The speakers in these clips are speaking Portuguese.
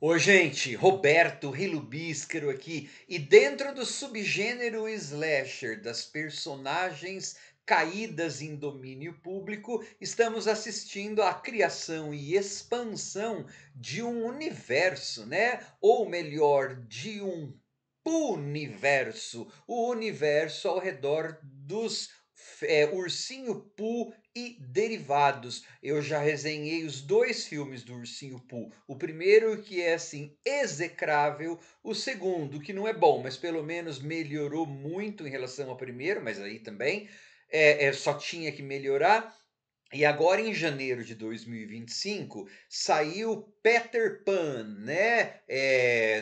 Oi, gente, Roberto Rilubíscaro aqui. E dentro do subgênero slasher das personagens caídas em domínio público, estamos assistindo à criação e expansão de um universo, né? Ou melhor, de um universo, o universo ao redor dos Ursinho Pooh e derivados. Eu já resenhei os dois filmes do Ursinho Pooh. O primeiro que é assim execrável, o segundo que não é bom, mas pelo menos melhorou muito em relação ao primeiro, mas aí também só tinha que melhorar. E agora em janeiro de 2025 saiu Peter Pan, né?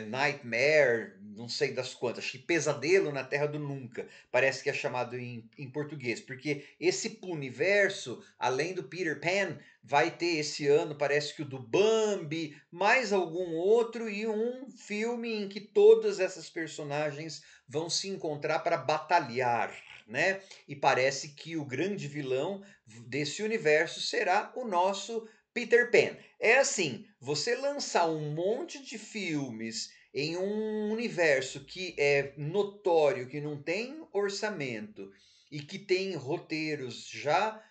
Nightmare, não sei das quantas, acho que Pesadelo na Terra do Nunca, parece que é chamado em português, porque esse universo, além do Peter Pan, vai ter esse ano, parece que o do Bambi, mais algum outro e um filme em que todas essas personagens vão se encontrar para batalhar, né? E parece que o grande vilão desse universo será o nosso Peter Pan. É assim, você lançar um monte de filmes em um universo que é notório, que não tem orçamento e que tem roteiros já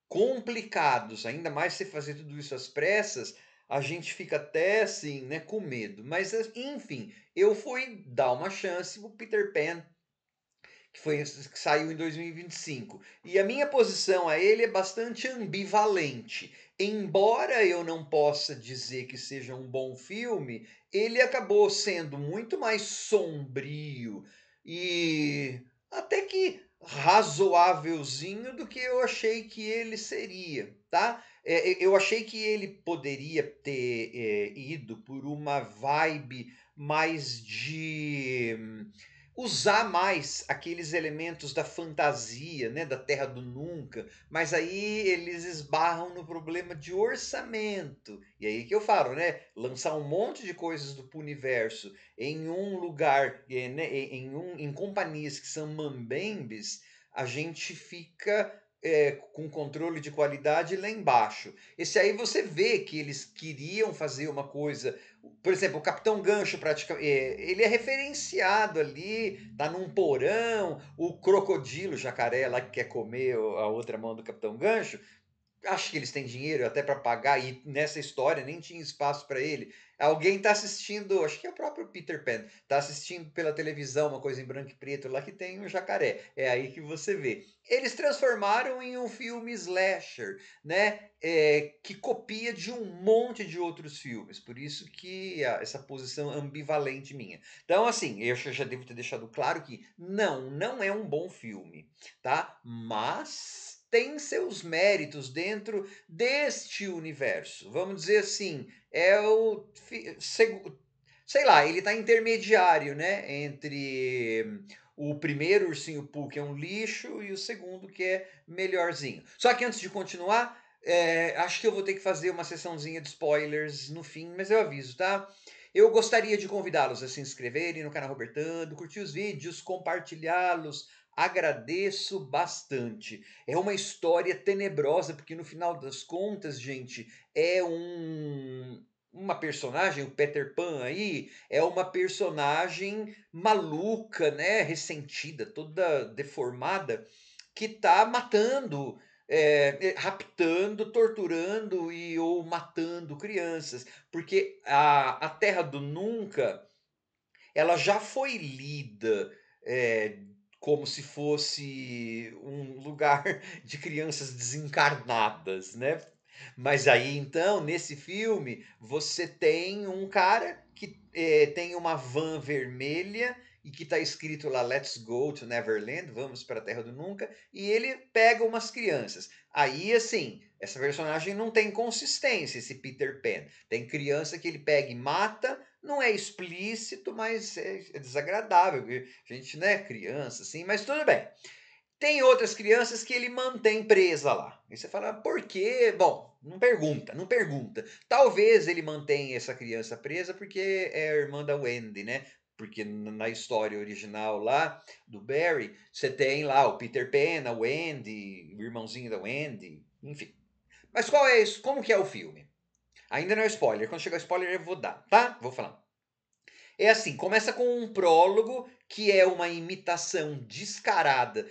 complicados, ainda mais você fazer tudo isso às pressas, a gente fica até assim, né, com medo. Mas enfim, eu fui dar uma chance pro Peter Pan que saiu em 2025. E a minha posição a ele é bastante ambivalente. Embora eu não possa dizer que seja um bom filme, ele acabou sendo muito mais sombrio e até que razoávelzinho do que eu achei que ele seria, tá? Eu achei que ele poderia ter ido por uma vibe mais de usar mais aqueles elementos da fantasia, né, da Terra do Nunca, mas aí eles esbarram no problema de orçamento. E aí que eu falo, né, lançar um monte de coisas do universo em um lugar, né, em companhias que são mambembes, a gente fica com controle de qualidade lá embaixo. Esse aí você vê que eles queriam fazer uma coisa, por exemplo, o Capitão Gancho praticamente, ele é referenciado ali, tá num porão, o crocodilo, o jacaré lá que quer comer a outra mão do Capitão Gancho, acho que eles têm dinheiro até para pagar e nessa história nem tinha espaço para ele. Alguém está assistindo, acho que é o próprio Peter Pan, está assistindo pela televisão uma coisa em branco e preto lá que tem um jacaré. É aí que você vê. Eles transformaram em um filme slasher, né? Que copia de um monte de outros filmes. Por isso que essa posição ambivalente minha. Então, assim, eu já devo ter deixado claro que não é um bom filme, tá? Mas tem seus méritos dentro deste universo. Vamos dizer assim, é o sei lá, ele está intermediário, né, entre o primeiro Ursinho Pooh, que é um lixo, e o segundo, que é melhorzinho. Só que antes de continuar, acho que eu vou ter que fazer uma sessãozinha de spoilers no fim, mas eu aviso, tá? Eu gostaria de convidá-los a se inscreverem no canal Robertando, curtir os vídeos, compartilhá-los. Agradeço bastante. É uma história tenebrosa, porque no final das contas, gente, é uma personagem, o Peter Pan aí, é uma personagem maluca, né, ressentida, toda deformada, que tá matando, raptando, torturando e ou matando crianças, porque a Terra do Nunca, ela já foi lida como se fosse um lugar de crianças desencarnadas, né? Mas aí então, nesse filme, você tem um cara que tem uma van vermelha e que está escrito lá Let's go to Neverland, vamos para a Terra do Nunca, e ele pega umas crianças. Aí, assim, essa personagem não tem consistência, esse Peter Pan. Tem criança que ele pega e mata, não é explícito, mas é desagradável. A gente, né, criança, assim, mas tudo bem. Tem outras crianças que ele mantém presa lá. E você fala, por quê? Bom, não pergunta, não pergunta. Talvez ele mantenha essa criança presa porque é a irmã da Wendy, né? Porque na história original lá do Barry, você tem lá o Peter Pan, a Wendy, o irmãozinho da Wendy, enfim. Mas qual é isso? Como que é o filme? Ainda não é spoiler, quando chegar o spoiler eu vou dar, tá? Vou falar. É assim, começa com um prólogo, que é uma imitação descarada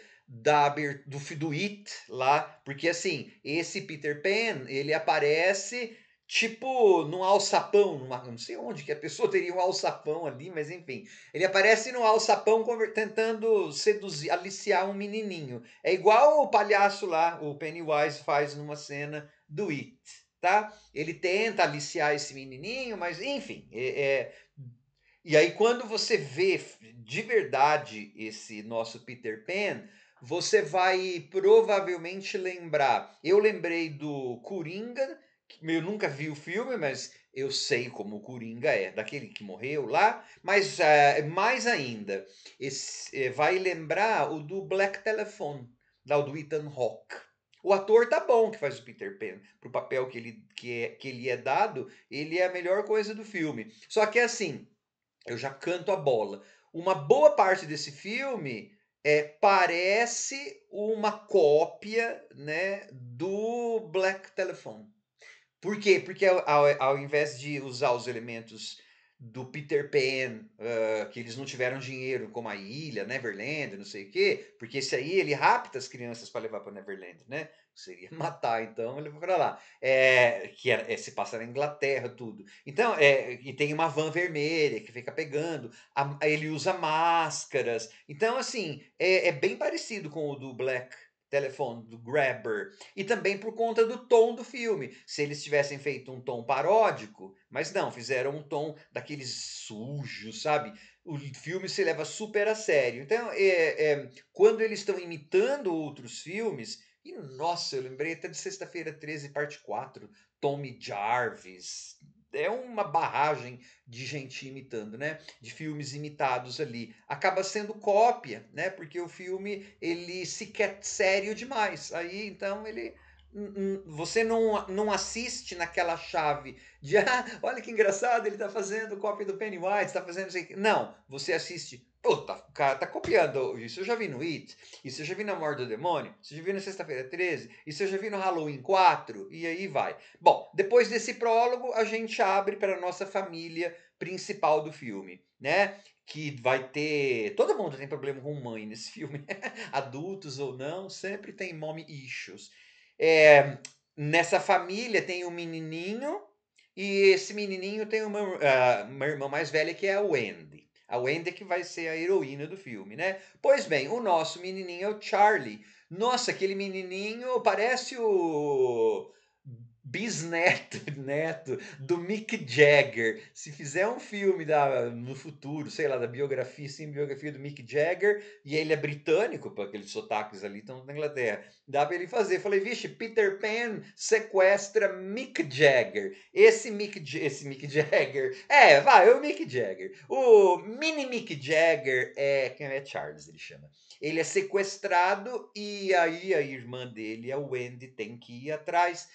do It lá, porque assim, esse Peter Pan, ele aparece tipo num alçapão, não sei onde que a pessoa teria um alçapão ali, mas enfim, ele aparece no alçapão tentando seduzir, aliciar um menininho. É igual o palhaço lá, o Pennywise faz numa cena do It, tá? Ele tenta aliciar esse menininho, mas enfim, e aí, quando você vê de verdade esse nosso Peter Pan, você vai provavelmente lembrar. Eu lembrei do Coringa, eu nunca vi o filme, mas eu sei como o Coringa é, daquele que morreu lá. Mas mais ainda, vai lembrar o do Black Telephone, lá o do Ethan Hawke. O ator tá bom que faz o Peter Pan, pro papel que ele é dado, ele é a melhor coisa do filme. Só que assim, eu já canto a bola. Uma boa parte desse filme parece uma cópia, né, do Black Telephone. Por quê? Porque ao invés de usar os elementos do Peter Pan, que eles não tiveram dinheiro, como a ilha, Neverland, não sei o quê, porque esse aí ele rapta as crianças para levar para Neverland, né? Seria matar, então ele foi para lá. Se passa na Inglaterra, tudo. Então, e tem uma van vermelha que fica pegando, ele usa máscaras. Então, assim, é bem parecido com o do Black Telephone, do Grabber. E também por conta do tom do filme. Se eles tivessem feito um tom paródico, mas não, fizeram um tom daqueles sujos, sabe? O filme se leva super a sério. Então, quando eles estão imitando outros filmes, e nossa, eu lembrei até de Sexta-feira 13, parte 4, Tommy Jarvis. É uma barragem de gente imitando, né? De filmes imitados ali. Acaba sendo cópia, né? Porque o filme ele se quer sério demais. Aí então ele você não assiste naquela chave de olha que engraçado, ele tá fazendo cópia do Pennywise, tá fazendo isso aqui. Não, você assiste, puta, o cara tá copiando. Isso eu já vi no It, isso eu já vi na Morte do Demônio, isso eu já vi na Sexta-feira 13, isso eu já vi no Halloween 4, e aí vai. Bom, depois desse prólogo, a gente abre para a nossa família principal do filme, né? Que vai ter. Todo mundo tem problema com mãe nesse filme, adultos ou não, sempre tem mommy issues. É, nessa família tem um menininho, e esse menininho tem uma irmã mais velha que é a Wendy. A Wendy que vai ser a heroína do filme, né? Pois bem, o nosso menininho é o Charlie. Nossa, aquele menininho parece o bisneto neto do Mick Jagger. Se fizer um filme no futuro, sei lá, da biografia, sim, biografia do Mick Jagger, e ele é britânico, porque aqueles sotaques ali estão na Inglaterra, dá pra ele fazer. Falei, vixe, Peter Pan sequestra Mick Jagger. Esse Mick Jagger, vai, o Mick Jagger. O mini Mick Jagger quem é Charles, ele chama. Ele é sequestrado e aí a irmã dele, a Wendy, tem que ir atrás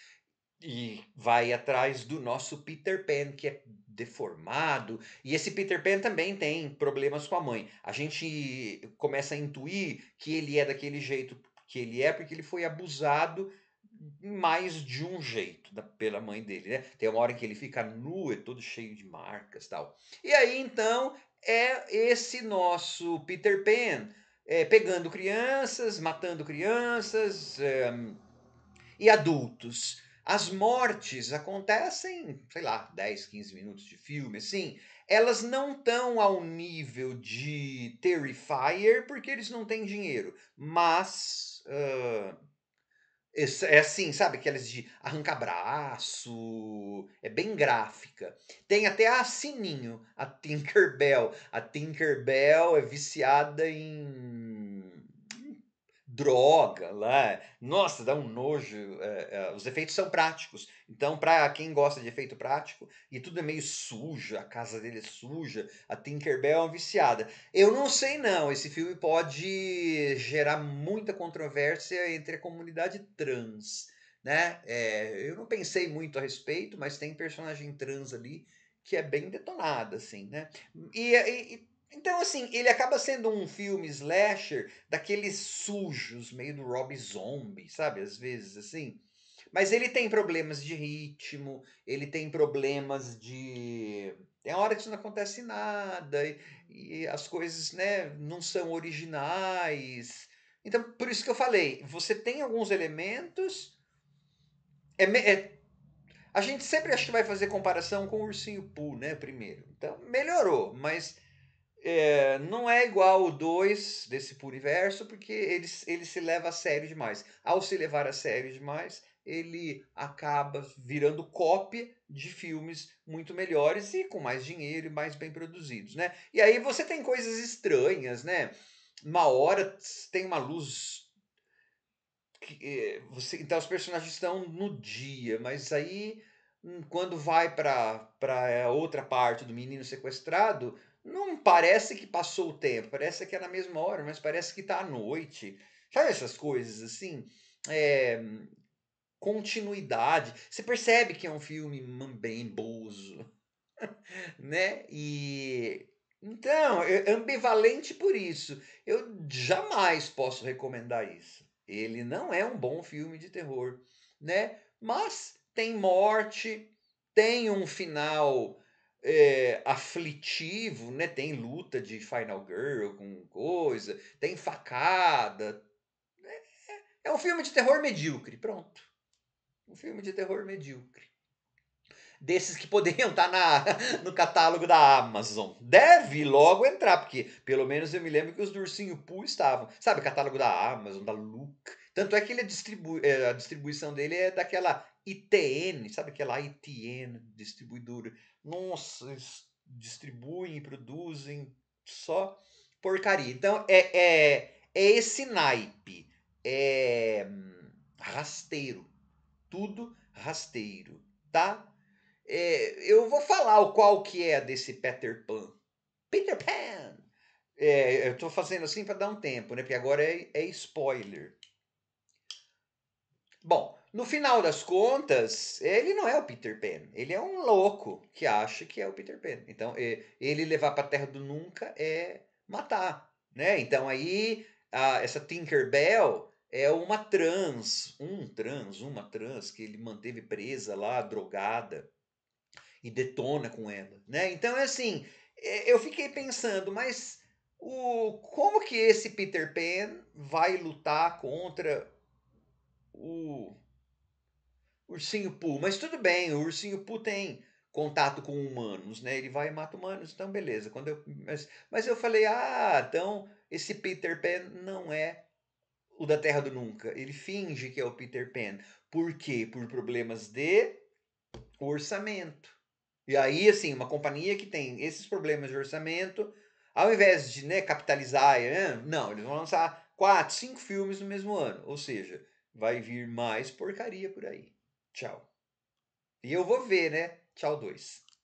e vai atrás do nosso Peter Pan, que é deformado. E esse Peter Pan também tem problemas com a mãe. A gente começa a intuir que ele é daquele jeito que ele é, porque ele foi abusado mais de um jeito pela mãe dele, né? Tem uma hora que ele fica nu, é todo cheio de marcas, tal. E aí então é esse nosso Peter Pan pegando crianças, matando crianças, e adultos. As mortes acontecem, sei lá, 10, 15 minutos de filme, assim. Elas não estão ao nível de Terrifier, porque eles não têm dinheiro. Mas é assim, sabe? Aquelas de arrancar braço. É bem gráfica. Tem até a Sininho, a Tinkerbell. A Tinkerbell é viciada em droga lá. Nossa, dá um nojo. Os efeitos são práticos. Então, para quem gosta de efeito prático, e tudo é meio sujo, a casa dele é suja, a Tinkerbell é uma viciada. Eu não sei não, esse filme pode gerar muita controvérsia entre a comunidade trans, né? Eu não pensei muito a respeito, mas tem personagem trans ali que é bem detonada, assim, né? Então, assim, ele acaba sendo um filme slasher daqueles sujos, meio do Rob Zombie, sabe? Às vezes, assim. Mas ele tem problemas de ritmo, ele tem problemas de tem hora que não acontece nada e as coisas, né, não são originais. Então, por isso que eu falei, você tem alguns elementos, é me é a gente sempre acho que vai fazer comparação com o Ursinho Pooh, né, primeiro. Então, melhorou, mas não é igual o 2 desse Puriverso, porque ele se leva a sério demais. Ao se levar a sério demais, ele acaba virando cópia de filmes muito melhores e com mais dinheiro e mais bem produzidos, né. E aí você tem coisas estranhas, né. Uma hora tem uma luz que, você então os personagens estão no dia, mas aí, quando vai para a outra parte do menino sequestrado, não parece que passou o tempo, parece que é na mesma hora, mas parece que está à noite. Sabe essas coisas assim? Eh, continuidade. Você percebe que é um filme mambemboso, né, então, é ambivalente por isso. Eu jamais posso recomendar isso. Ele não é um bom filme de terror, né, mas tem morte, tem um final, aflitivo, né, tem luta de Final Girl com coisa, tem facada. É um filme de terror medíocre, pronto. Um filme de terror medíocre. Desses que poderiam estar no catálogo da Amazon. Deve logo entrar, porque pelo menos eu me lembro que os do Ursinho Pooh estavam. Sabe, catálogo da Amazon, da Look. Tanto é que ele a distribuição dele é daquela ITN, sabe aquela ITN distribuidora. Nossa, eles distribuem e produzem só porcaria. Então é esse naipe. É rasteiro. Tudo rasteiro, tá? Eu vou falar o qual que é desse Peter Pan. Peter Pan! Eu tô fazendo assim para dar um tempo, né? Porque agora é spoiler. Bom, no final das contas, ele não é o Peter Pan. Ele é um louco que acha que é o Peter Pan. Então, ele levar para a Terra do Nunca é matar, né? Então aí, essa Tinkerbell é uma trans que ele manteve presa lá, drogada e detona com ela, né? Então é assim, eu fiquei pensando, mas como que esse Peter Pan vai lutar contra o Ursinho Pooh? Mas tudo bem, o Ursinho Pooh tem contato com humanos, né? Ele vai e mata humanos, então beleza. Mas eu falei, então esse Peter Pan não é o da Terra do Nunca. Ele finge que é o Peter Pan. Por quê? Por problemas de orçamento. E aí, assim, uma companhia que tem esses problemas de orçamento, ao invés de, né, capitalizar, não, eles vão lançar 4, 5 filmes no mesmo ano. Ou seja, vai vir mais porcaria por aí. Tchau. E eu vou ver, né? Tchau 2.